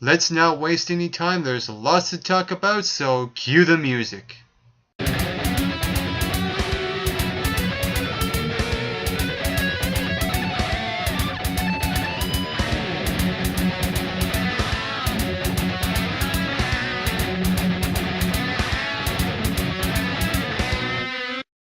let's not waste any time. There's lots to talk about, so cue the music.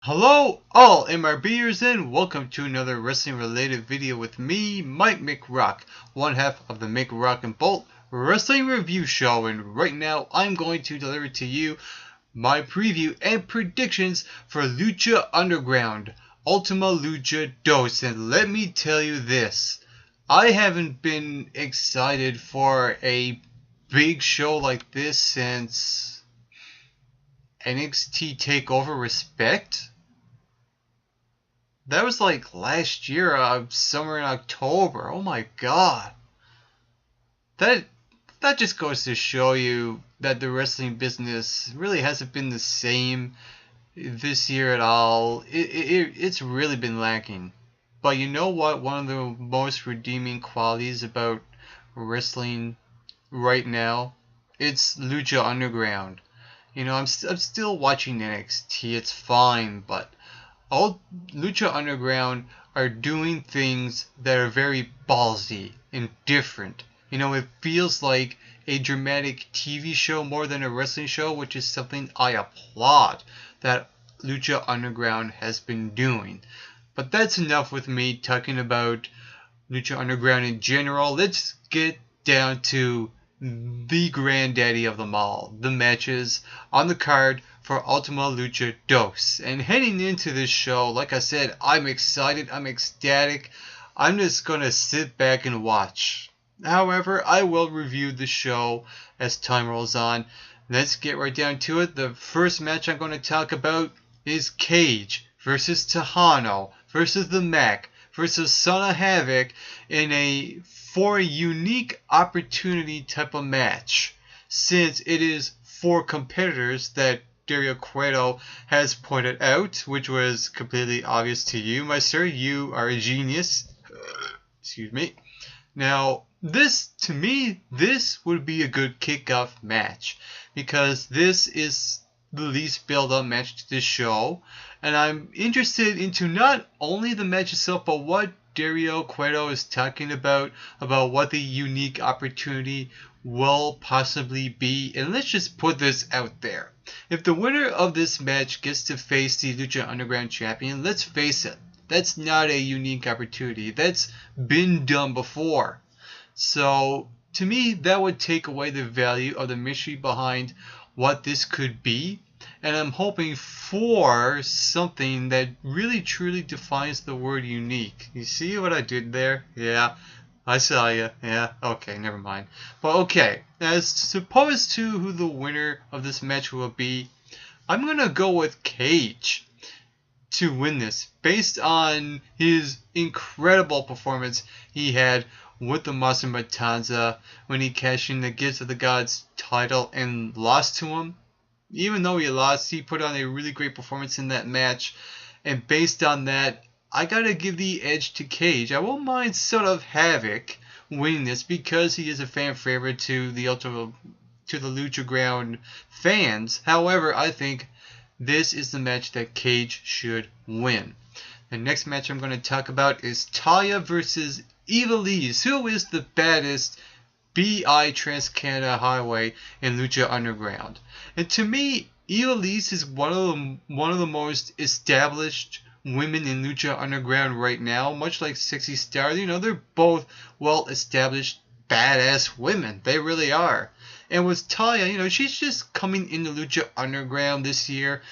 Hello all MRBers and welcome to another wrestling related video with me, Mike McRock, one half of the McRock and Bolt Wrestling Review Show, and right now I'm going to deliver to you my preview and predictions for Lucha Underground, Ultima Lucha 2, and let me tell you this, I haven't been excited for a big show like this since NXT TakeOver Respect. That was like last year, somewhere in October. Oh my god. That just goes to show you that the wrestling business really hasn't been the same this year at all. It's really been lacking. But you know what? One of the most redeeming qualities about wrestling right now, it's Lucha Underground. You know, I'm still watching NXT. It's fine, but all Lucha Underground are doing things that are very ballsy and different. You know, it feels like a dramatic TV show more than a wrestling show, which is something I applaud that Lucha Underground has been doing. But that's enough with me talking about Lucha Underground in general. Let's get down to the granddaddy of them all, the matches on the card for Ultima Lucha 2. And heading into this show, like I said, I'm excited, I'm ecstatic. I'm just gonna sit back and watch. However, I will review the show as time rolls on. Let's get right down to it. The first match I'm going to talk about is Cage versus Tejano versus the Mac versus Son of Havoc for a unique opportunity type of match, since it is 4 competitors that Dario Cueto has pointed out, which was completely obvious to you, my sir. You are a genius. Excuse me. Now, to me, this would be a good kickoff match, because this is the least build-up match to this show, and I'm interested into not only the match itself, but what Dario Cueto is talking about what the unique opportunity will possibly be. And let's just put this out there. If the winner of this match gets to face the Lucha Underground champion, let's face it, that's not a unique opportunity. That's been done before. So, to me, that would take away the value of the mystery behind what this could be. And I'm hoping for something that really truly defines the word unique. You see what I did there? Yeah, I saw you. Yeah, okay, never mind. But okay, as opposed to who the winner of this match will be, I'm going to go with Cage to win this, based on his incredible performance he had with the Masa Matanza when he cashed in the Gifts of the Gods title and lost to him. Even though he lost, he put on a really great performance in that match, and based on that, I gotta give the edge to Cage. I won't mind Son of Havoc winning this because he is a fan favorite to the Lucha Ground fans. However, I think this is the match that Cage should win. The next match I'm going to talk about is Taya versus Ivelisse, who is the baddest BI Trans-Canada Highway in Lucha Underground. And to me, Ivelisse is one of the most established women in Lucha Underground right now, much like Sexy Star. You know, they're both well-established, badass women. They really are. And with Taya, you know, she's just coming into Lucha Underground this year.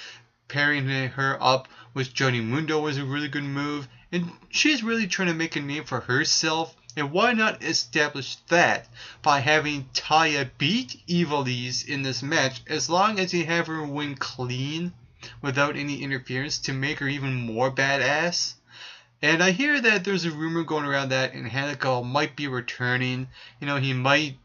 Pairing her up with Johnny Mundo was a really good move. And she's really trying to make a name for herself. And why not establish that by having Taya beat Ivelisse in this match, as long as you have her win clean without any interference to make her even more badass? And I hear that there's a rumor going around that Angelico might be returning. You know, he might,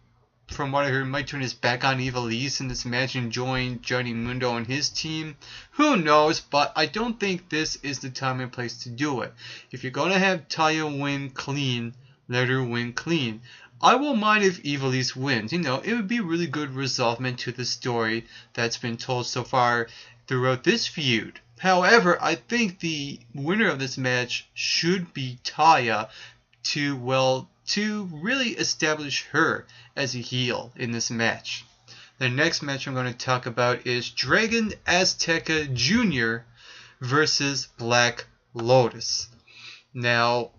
from what I heard, might turn his back on Ivelisse in this match and join Johnny Mundo and his team. Who knows, but I don't think this is the time and place to do it. If you're going to have Taya win clean, let her win clean. I won't mind if Ivelisse wins. You know, it would be really good resolvement to the story that's been told so far throughout this feud. However, I think the winner of this match should be Taya to really establish her as a heel in this match. The next match I'm going to talk about is Dragon Azteca Jr. versus Black Lotus. Now,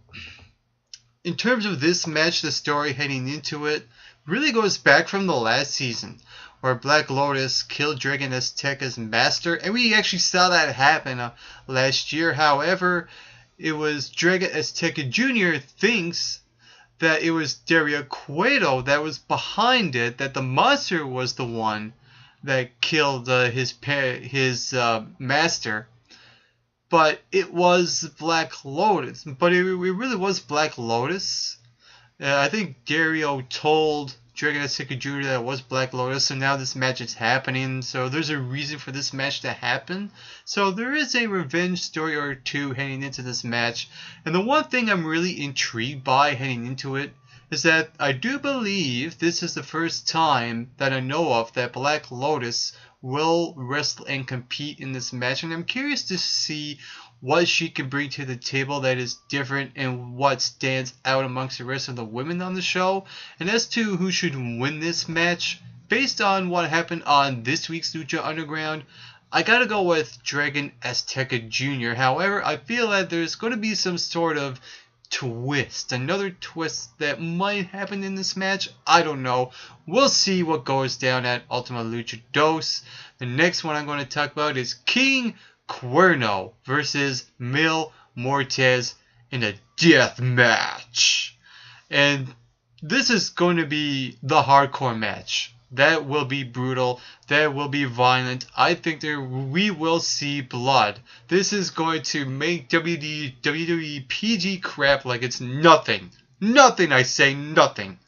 in terms of this match, the story heading into it really goes back from the last season, where Black Lotus killed Dragon Azteca's master, and we actually saw that happen last year. However, it was Dragon Azteca Jr. thinks that it was Dario Cueto that was behind it, that the monster was the one that killed his master. But it was Black Lotus. But it really was Black Lotus. I think Dario told Dragon Azteca Jr. that it was Black Lotus, so now this match is happening. So there's a reason for this match to happen. So there is a revenge story or two heading into this match. And the one thing I'm really intrigued by heading into it is that I do believe this is the first time that I know of that Black Lotus will wrestle and compete in this match, and I'm curious to see what she can bring to the table that is different and what stands out amongst the rest of the women on the show. And as to who should win this match, based on what happened on this week's Lucha Underground, I gotta go with Dragon Azteca Jr. However, I feel that there's going to be some sort of twist, another twist that might happen in this match. I don't know. We'll see what goes down at Ultima Lucha Dos. The next one I'm going to talk about is King Cuerno versus Mil Muertes in a death match. And this is going to be the hardcore match. That will be brutal. That will be violent. I think we will see blood. This is going to make WWE PG crap like it's nothing. Nothing, I say nothing.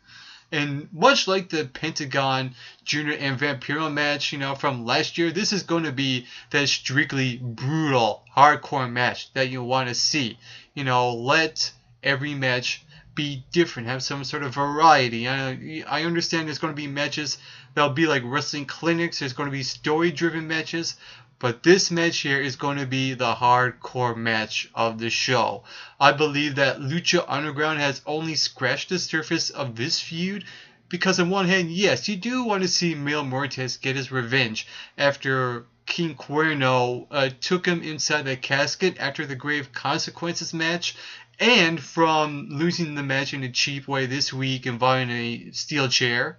And much like the Pentagon Jr. and Vampiro match, from last year, this is going to be that strictly brutal, hardcore match that you want to see. Let every match be different, have some sort of variety. I understand there's going to be matches that'll be like wrestling clinics, there's going to be story-driven matches, but this match here is going to be the hardcore match of the show. I believe that Lucha Underground has only scratched the surface of this feud, because on one hand, yes, you do want to see Mil Muertes get his revenge after King Cuerno took him inside the casket after the Grave Consequences match, and from losing the match in a cheap way this week involving a steel chair.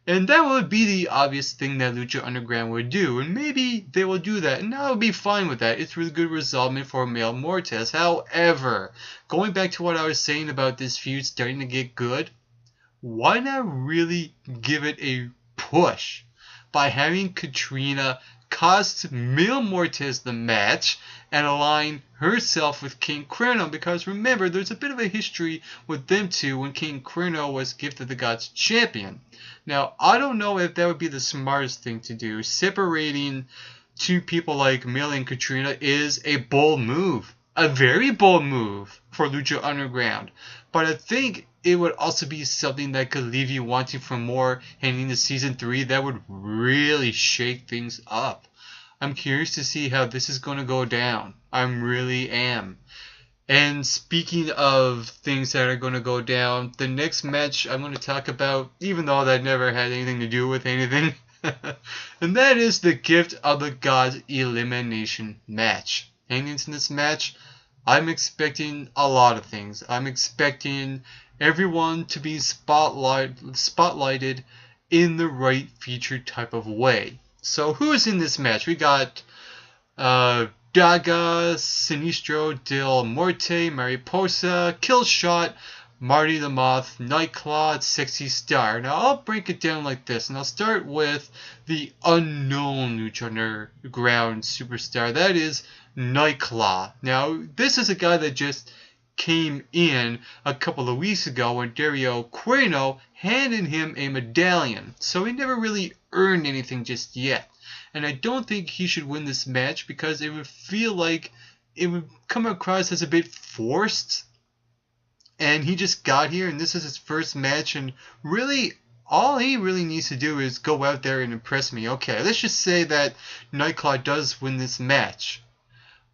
And that would be the obvious thing that Lucha Underground would do, and maybe they will do that, and I would be fine with that. It's really good resolvement for Mil Muertes. However, going back to what I was saying about this feud starting to get good, why not really give it a push by having Katrina cost Mil Muertes the match and align herself with King Cuerno, because remember, there's a bit of a history with them two when King Cuerno was Gift of the Gods champion. Now, I don't know if that would be the smartest thing to do. Separating two people like Mil and Katrina is a bold move. A very bold move for Lucha Underground. But I think it would also be something that could leave you wanting for more heading into Season 3 that would really shake things up. I'm curious to see how this is going to go down. I really am. And speaking of things that are going to go down, the next match I'm going to talk about, even though that never had anything to do with anything, and that is the Gift of the Gods elimination match. Heading into this match, I'm expecting a lot of things. I'm expecting everyone to be spotlighted in the right feature type of way. So who is in this match? We got Daga, Sinistro del Morte, Mariposa, Killshot, Marty the Moth, Nightclaw, Sexy Star. Now I'll break it down like this, and I'll start with the unknown Lucha Underground superstar. That is Nightclaw. Now this is a guy that just came in a couple of weeks ago when Dario Cuerno handed him a medallion. So he never really earned anything just yet. And I don't think he should win this match because it would feel like it would come across as a bit forced And he just got here, and this is his first match, and really, all he really needs to do is go out there and impress me. Okay, let's just say that Nightclaw does win this match.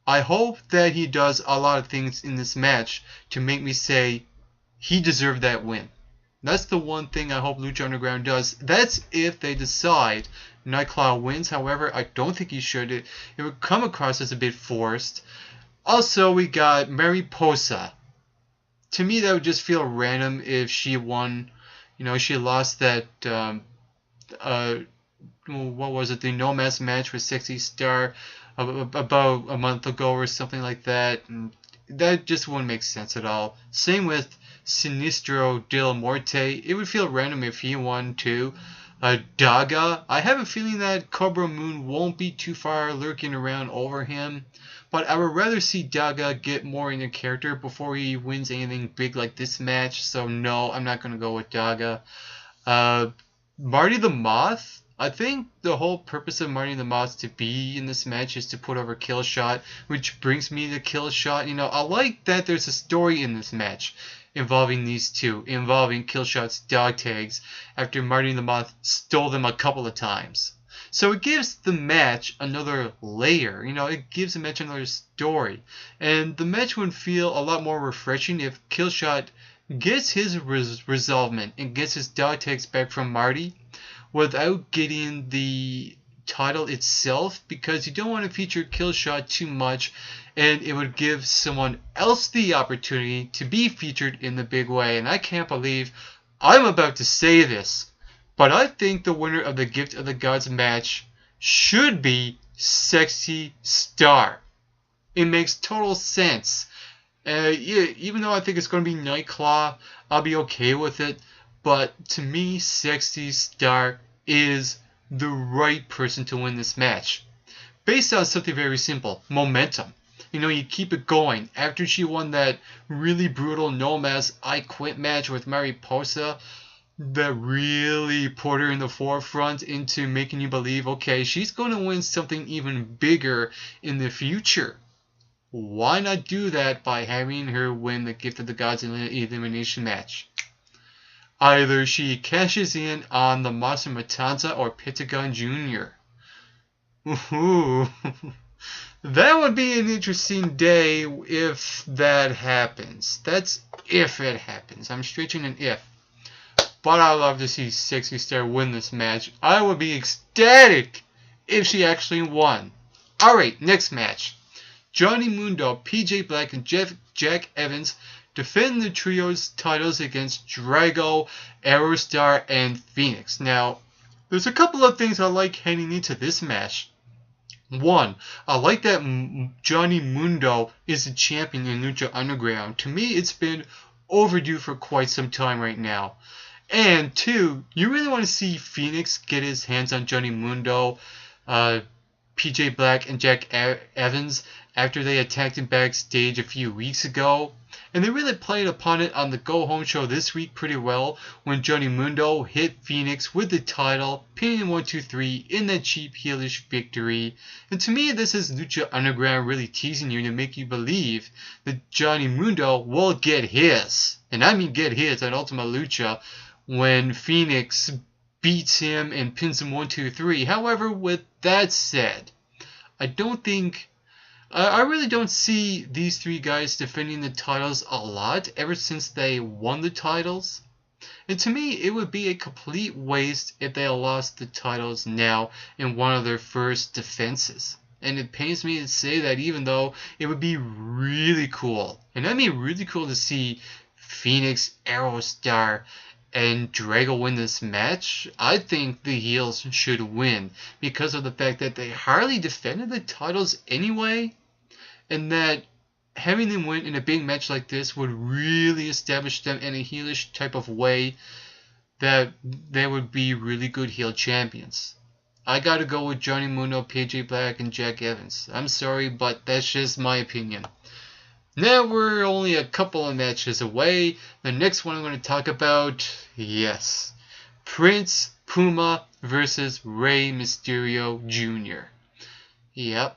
I hope that he does a lot of things in this match to make me say he deserved that win. That's the one thing I hope Lucha Underground does. That's if they decide Nightclaw wins. However, I don't think he should. It would come across as a bit forced. Also, we got Mariposa. To me, that would just feel random if she won. You know, she lost that, what was it, the No Mask match with Sexy Star about a month ago or something like that. And that just wouldn't make sense at all. Same with Sinistro Del Morte. It would feel random if he won too. Daga. I have a feeling that Cobra Moon won't be too far lurking around over him. But I would rather see Daga get more into character before he wins anything big like this match. So no, I'm not going to go with Daga. Marty the Moth. I think the whole purpose of Marty the Moth to be in this match is to put over Killshot, which brings me to Killshot. You know, I like that there's a story in this match involving these two, involving Killshot's dog tags after Marty the Moth stole them a couple of times. So it gives the match another layer, you know, it gives the match another story. And the match would feel a lot more refreshing if Killshot gets his resolvement and gets his dog tags back from Marty without getting the title itself, because you don't want to feature Killshot too much, and it would give someone else the opportunity to be featured in the big way. And I can't believe I'm about to say this, but I think the winner of the Gift of the Gods match should be Sexy Star. It makes total sense. Yeah, even though I think it's going to be Nightclaw, I'll be okay with it. But to me, Sexy Star is the right person to win this match. Based on something very simple, momentum. You know, you keep it going. After she won that really brutal No Mask I Quit match with Mariposa, that really put her in the forefront into making you believe, okay, she's going to win something even bigger in the future. Why not do that by having her win the Gift of the Gods elimination match? Either she cashes in on the Monster Matanza or Pentagon Jr. Ooh. That would be an interesting day if that happens. That's if it happens. I'm stretching an if. But I'd love to see Sexy Star win this match. I would be ecstatic if she actually won. Alright, next match. Johnny Mundo, PJ Black, and Jack Evans defend the trio's titles against Drago, Aerostar, and Phoenix. Now, there's a couple of things I like heading into this match. One, I like that Johnny Mundo is a champion in Lucha Underground. To me, it's been overdue for quite some time right now. And two, you really want to see Phoenix get his hands on Johnny Mundo, PJ Black, and Jack Evans after they attacked him backstage a few weeks ago. And they really played upon it on the Go Home show this week pretty well when Johnny Mundo hit Phoenix with the title, pinning 1, 2, 3 in that cheap heelish victory. And to me, this is Lucha Underground really teasing you to make you believe that Johnny Mundo will get his. And I mean get his at Ultima Lucha when Phoenix beats him and pins him 1, 2, 3. However, with that said, I really don't see these three guys defending the titles a lot ever since they won the titles. And to me, it would be a complete waste if they lost the titles now in one of their first defenses. And it pains me to say that, even though it would be really cool. And I mean really cool to see Phoenix, Aerostar, and Drago win this match. I think the heels should win because of the fact that they hardly defended the titles anyway. And that having them win in a big match like this would really establish them in a heelish type of way that they would be really good heel champions. I gotta go with Johnny Mundo, PJ Black, and Jack Evans. I'm sorry, but that's just my opinion. Now we're only a couple of matches away. The next one I'm going to talk about, yes, Prince Puma versus Rey Mysterio Jr. Yep.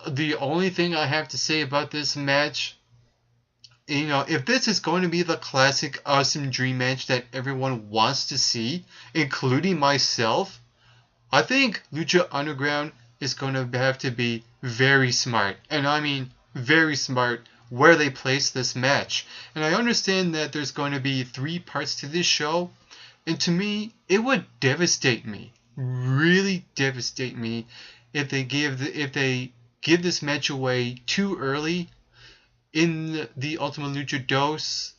The only thing I have to say about this match if this is going to be the classic awesome dream match that everyone wants to see, including myself, I think Lucha Underground is going to have to be very smart, and I mean very smart, where they place this match. And I understand that there's going to be 3 parts to this show, and to me, it would devastate me, really devastate me, if they give this match away too early in the Ultima Lucha Dos,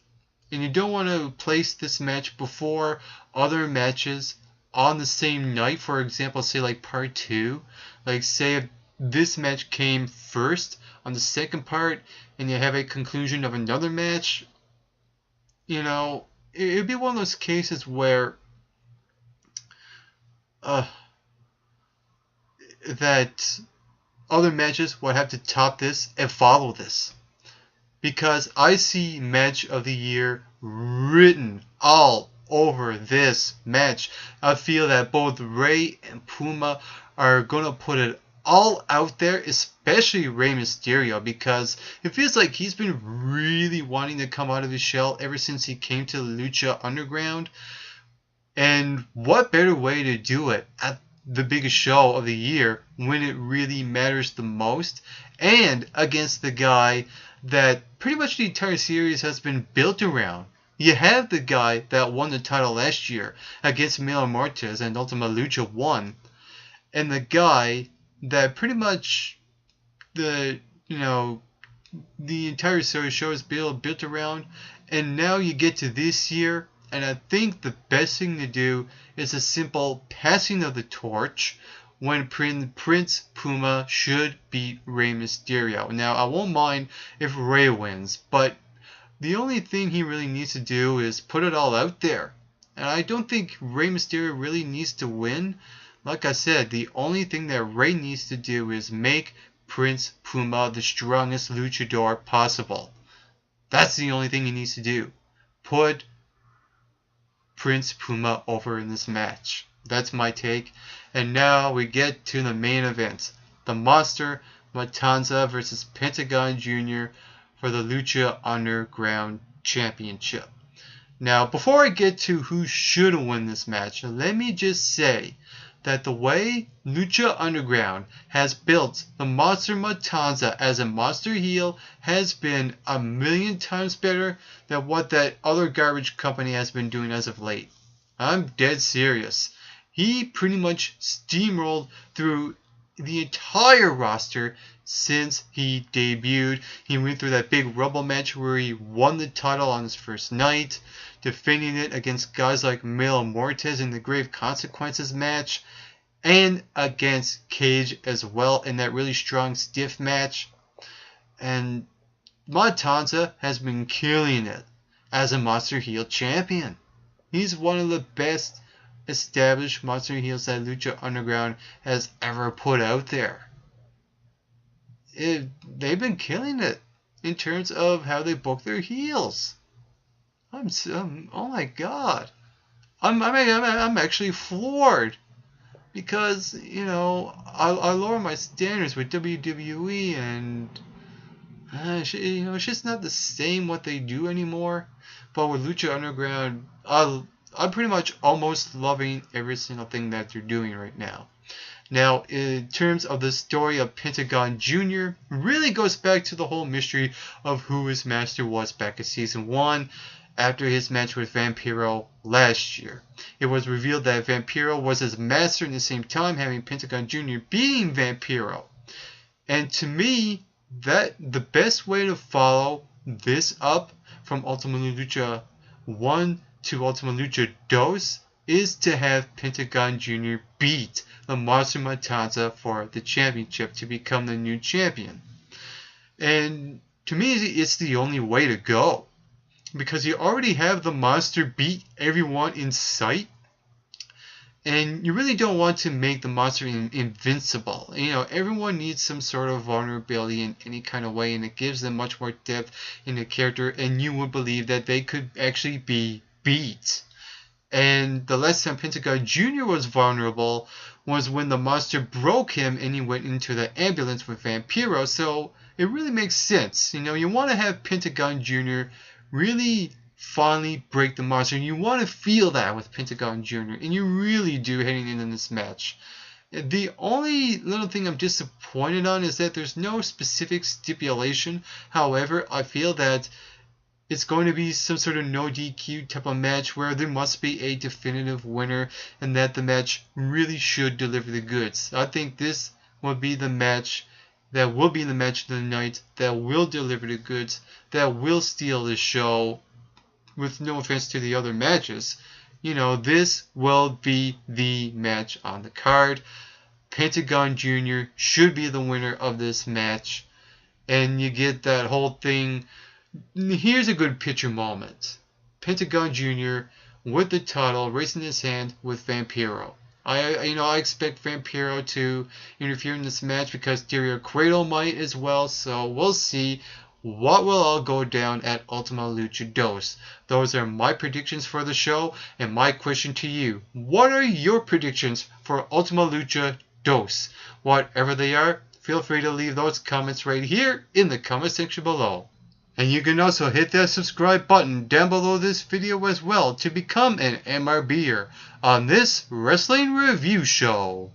and you don't want to place this match before other matches on the same night. For example, say like part 2, like say if this match came first on the second part and you have a conclusion of another match, it'd be one of those cases where that other matches would have to top this and follow this. Because I see match of the year written all over this match. I feel that both Rey and Puma are going to put it all out there, especially Rey Mysterio, because it feels like he's been really wanting to come out of his shell ever since he came to Lucha Underground. And what better way to do it at the biggest show of the year when it really matters the most, and against the guy that pretty much the entire series has been built around. You have the guy that won the title last year against Mil Muertes and Ultima Lucha 1, and the guy that pretty much the entire show is built around. And now you get to this year, and I think the best thing to do is a simple passing of the torch when Prince Puma should beat Rey Mysterio. Now, I won't mind if Rey wins, but the only thing he really needs to do is put it all out there. And I don't think Rey Mysterio really needs to win. Like I said, the only thing that Rey needs to do is make Prince Puma the strongest luchador possible. That's the only thing he needs to do. Put Prince Puma over in this match. That's my take. And now we get to the main event. The Monster Matanza versus Pentagon Jr. for the Lucha Underground Championship. Now, before I get to who should win this match, let me just say that the way Lucha Underground has built the Monster Matanza as a monster heel has been a million times better than what that other garbage company has been doing as of late. I'm dead serious. He pretty much steamrolled through the entire roster since he debuted. He went through that big Rumble match where he won the title on his first night, defending it against guys like Mil Muertes in the Grave Consequences match, and against Cage as well in that really strong stiff match. And Matanza has been killing it as a Monster Heel champion. He's one of the best established Monster Heels that Lucha Underground has ever put out there. They've been killing it in terms of how they book their heels. Oh my god, I'm actually floored, because I lower my standards with WWE, and it's just not the same what they do anymore. But with Lucha Underground, I'm pretty much almost loving every single thing that they're doing right now. Now, in terms of the story of Pentagon Jr., really goes back to the whole mystery of who his master was back in Season 1 after his match with Vampiro last year. It was revealed that Vampiro was his master in the same time, having Pentagon Jr. beating Vampiro. And to me, that the best way to follow this up from Ultima Lucha 1 to Ultima Lucha Dos is to have Pentagon Jr. beat the Monster Matanza for the championship to become the new champion. And to me, it's the only way to go, because you already have the Monster beat everyone in sight, and you really don't want to make the Monster invincible. Everyone needs some sort of vulnerability in any kind of way, and it gives them much more depth in the character, and you would believe that they could actually be beat. And the last time Pentagon Jr. was vulnerable was when the monster broke him and he went into the ambulance with Vampiro. So it really makes sense. You know, you want to have Pentagon Jr. really finally break the monster. And you want to feel that with Pentagon Jr. And you really do heading into this match. The only little thing I'm disappointed on is that there's no specific stipulation. However, I feel that it's going to be some sort of no DQ type of match where there must be a definitive winner and that the match really should deliver the goods. I think this will be the match that will be the match of the night, that will deliver the goods, that will steal the show, with no offense to the other matches. You know, this will be the match on the card. Pentagon Jr. should be the winner of this match. And you get that whole thing. Here's a good picture moment. Pentagon Jr. with the title, raising his hand with Vampiro. I expect Vampiro to interfere in this match because Dario Cueto might as well. So we'll see what will all go down at Ultima Lucha 2. Those are my predictions for the show, and my question to you: what are your predictions for Ultima Lucha 2? Whatever they are, feel free to leave those comments right here in the comment section below. And you can also hit that subscribe button down below this video as well to become an MRBer on this wrestling review show.